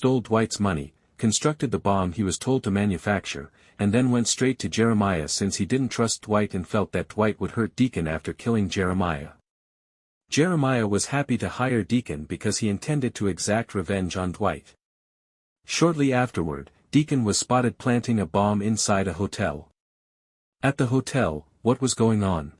stole Dwight's money, constructed the bomb he was told to manufacture, and then went straight to Jeremiah since he didn't trust Dwight and felt that Dwight would hurt Deacon after killing Jeremiah. Jeremiah was happy to hire Deacon because he intended to exact revenge on Dwight. Shortly afterward, Deacon was spotted planting a bomb inside a hotel. At the hotel, what was going on?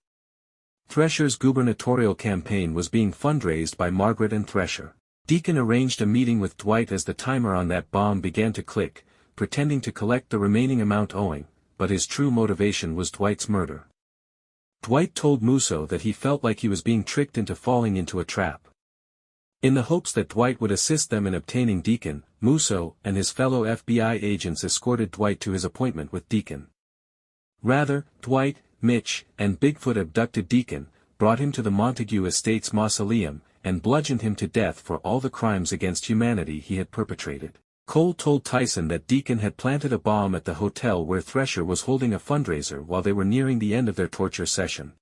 Thresher's gubernatorial campaign was being fundraised by Margaret and Thresher. Deacon arranged a meeting with Dwight as the timer on that bomb began to click, pretending to collect the remaining amount owing, but his true motivation was Dwight's murder. Dwight told Musso that he felt like he was being tricked into falling into a trap. In the hopes that Dwight would assist them in obtaining Deacon, Musso and his fellow FBI agents escorted Dwight to his appointment with Deacon. Rather, Dwight, Mitch, and Bigfoot abducted Deacon, brought him to the Montague Estates mausoleum, and bludgeoned him to death for all the crimes against humanity he had perpetrated. Cole told Tyson that Deacon had planted a bomb at the hotel where Thresher was holding a fundraiser while they were nearing the end of their torture session.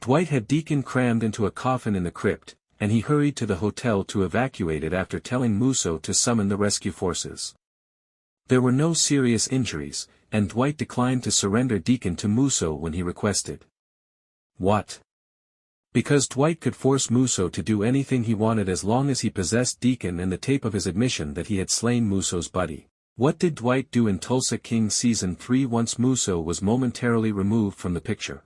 Dwight had Deacon crammed into a coffin in the crypt, and he hurried to the hotel to evacuate it after telling Musso to summon the rescue forces. There were no serious injuries, and Dwight declined to surrender Deacon to Musso when he requested. What? Because Dwight could force Musso to do anything he wanted as long as he possessed Deacon and the tape of his admission that he had slain Musso's buddy. What did Dwight do in Tulsa King Season 3 once Musso was momentarily removed from the picture?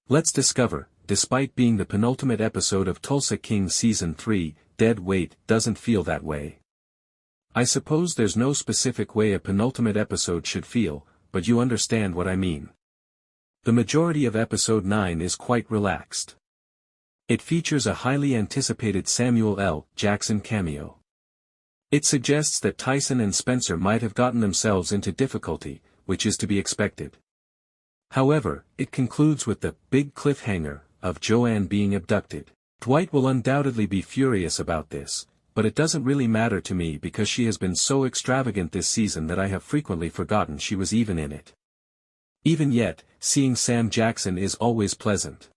Let's discover. Despite being the penultimate episode of Tulsa King Season 3, Dead Weight doesn't feel that way. I suppose there's no specific way a penultimate episode should feel, but you understand what I mean. The majority of Episode 9 is quite relaxed. It features a highly anticipated Samuel L. Jackson cameo. It suggests that Tyson and Spencer might have gotten themselves into difficulty, which is to be expected. However, it concludes with the big cliffhanger of Joanne being abducted. Dwight will undoubtedly be furious about this, but it doesn't really matter to me because she has been so extravagant this season that I have frequently forgotten she was even in it. Even yet, seeing Sam Jackson is always pleasant.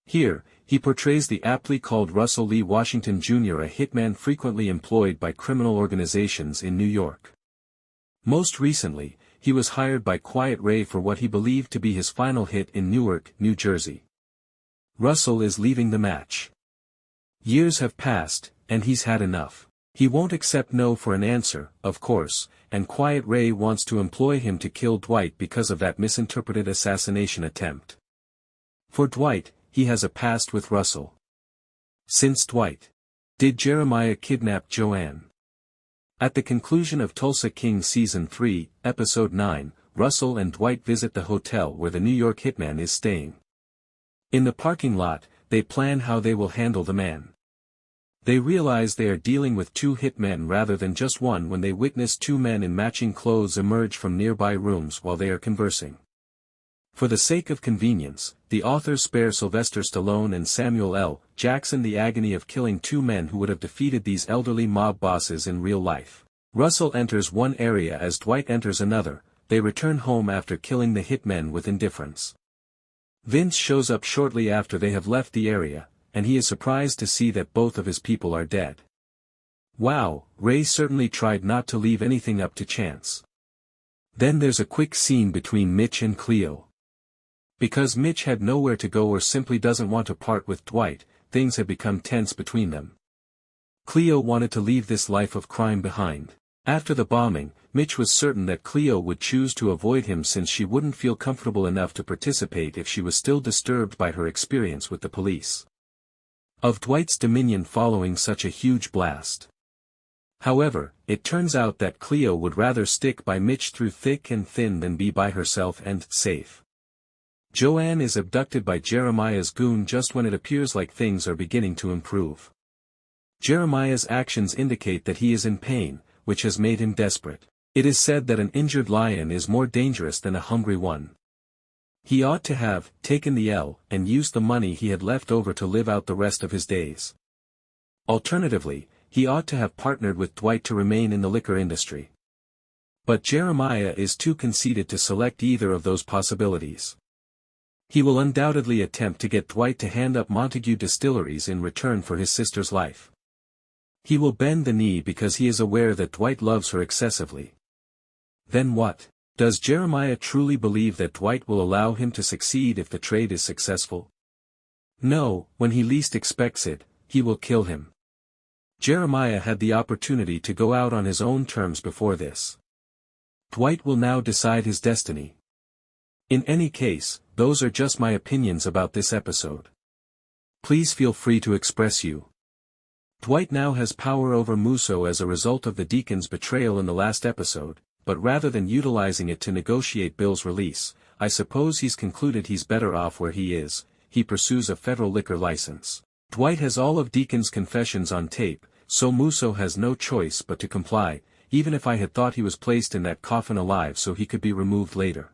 Here, he portrays the aptly called Russell Lee Washington Jr., a hitman frequently employed by criminal organizations in New York. Most recently, he was hired by Quiet Ray for what he believed to be his final hit in Newark, New Jersey. Russell is leaving the match. Years have passed, and he's had enough. He won't accept no for an answer, of course, and Quiet Ray wants to employ him to kill Dwight because of that misinterpreted assassination attempt. For Dwight, he has a past with Russell. Since Dwight did Jeremiah kidnap Joanne? At the conclusion of Tulsa King Season 3, Episode 9, Russell and Dwight visit the hotel where the New York hitman is staying. In the parking lot, they plan how they will handle the man. They realize they are dealing with two hitmen rather than just one when they witness two men in matching clothes emerge from nearby rooms while they are conversing. For the sake of convenience, the authors spare Sylvester Stallone and Samuel L. Jackson the agony of killing two men who would have defeated these elderly mob bosses in real life. Russell enters one area as Dwight enters another. They return home after killing the hitmen with indifference. Vince shows up shortly after they have left the area, and he is surprised to see that both of his people are dead. Wow, Ray certainly tried not to leave anything up to chance. Then there's a quick scene between Mitch and Cleo. Because Mitch had nowhere to go or simply doesn't want to part with Dwight, things have become tense between them. Cleo wanted to leave this life of crime behind. After the bombing, Mitch was certain that Cleo would choose to avoid him since she wouldn't feel comfortable enough to participate if she was still disturbed by her experience with the police. Of Dwight's dominion following such a huge blast. However, it turns out that Cleo would rather stick by Mitch through thick and thin than be by herself and safe. Joanne is abducted by Jeremiah's goon just when it appears like things are beginning to improve. Jeremiah's actions indicate that he is in pain, which has made him desperate. It is said that an injured lion is more dangerous than a hungry one. He ought to have taken the L and used the money he had left over to live out the rest of his days. Alternatively, he ought to have partnered with Dwight to remain in the liquor industry. But Jeremiah is too conceited to select either of those possibilities. He will undoubtedly attempt to get Dwight to hand up Montague Distilleries in return for his sister's life. He will bend the knee because he is aware that Dwight loves her excessively. Then what? Does Jeremiah truly believe that Dwight will allow him to succeed if the trade is successful? No, when he least expects it, he will kill him. Jeremiah had the opportunity to go out on his own terms before this. Dwight will now decide his destiny. In any case, those are just my opinions about this episode. Please feel free to express you. Dwight now has power over Musso as a result of the Deacon's betrayal in the last episode, but rather than utilizing it to negotiate Bill's release, I suppose he's concluded he's better off where he is. He pursues a federal liquor license. Dwight has all of Deacon's confessions on tape, so Musso has no choice but to comply, even if I had thought he was placed in that coffin alive so he could be removed later.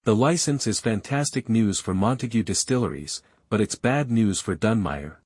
The license is fantastic news for Montague Distilleries, but it's bad news for Dunmire,